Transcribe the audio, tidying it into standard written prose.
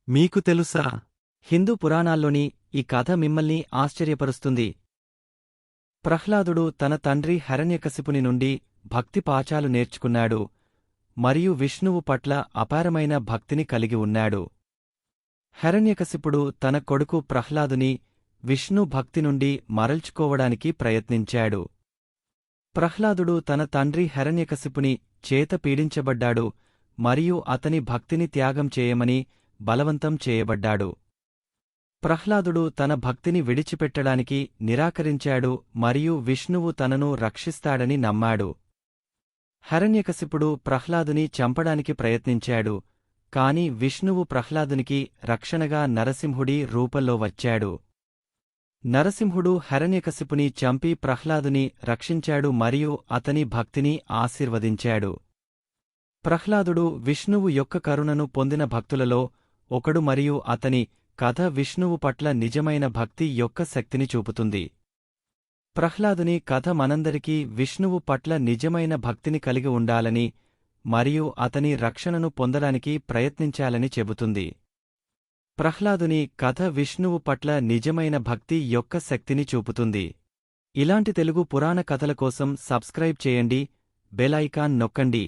మీకు తెలుసా? హిందూ పురాణాల్లోని ఈ కథ మిమ్మల్ని ఆశ్చర్యపరుస్తుంది. ప్రహ్లాదుడు తన తండ్రి హిరణ్యకశిపుని నుండి భక్తి పాఠాలు నేర్చుకున్నాడు మరియు విష్ణువు పట్ల అపారమైన భక్తిని కలిగి ఉన్నాడు. హిరణ్యకశిపుడు తన కొడుకు ప్రహ్లాదుని విష్ణు భక్తి నుండి మరల్చుకోవడానికి ప్రయత్నించాడు. ప్రహ్లాదుడు తన తండ్రి హిరణ్యకశిపుని చేత పీడించబడ్డాడు మరియు అతని భక్తిని త్యాగం చేయమని బలవంతం చేయబడ్డాడు. ప్రహ్లాదుడు తన భక్తిని విడిచిపెట్టడానికి నిరాకరించాడు మరియు విష్ణువు తనను రక్షిస్తాడని నమ్మాడు. హిరణ్యకశిపుడు ప్రహ్లాదుని చంపడానికి ప్రయత్నించాడు, కాని విష్ణువు ప్రహ్లాదునికి రక్షణగా నరసింహుడి రూపంలో వచ్చాడు. నరసింహుడు హిరణ్యకశిపుని చంపి ప్రహ్లాదుని రక్షించాడు మరియు అతని భక్తిని ఆశీర్వదించాడు. ప్రహ్లాదుడు విష్ణువు యొక్క కరుణను పొందిన భక్తులలో ఒకడు మరియు అతని కథ విష్ణువు పట్ల నిజమైన భక్తి యొక్క శక్తిని చూపుతుంది. ప్రహ్లాదుని కథ మనందరికీ విష్ణువు పట్ల నిజమైన భక్తిని కలిగి ఉండాలని మరియు అతని రక్షణను పొందడానికి ప్రయత్నించాలని చెబుతుంది. ప్రహ్లాదుని కథ విష్ణువు పట్ల నిజమైన భక్తి యొక్క శక్తిని చూపుతుంది. ఇలాంటి తెలుగు పురాణ కథల కోసం సబ్స్క్రైబ్ చేయండి, బెల్ ఐకాన్ నొక్కండి.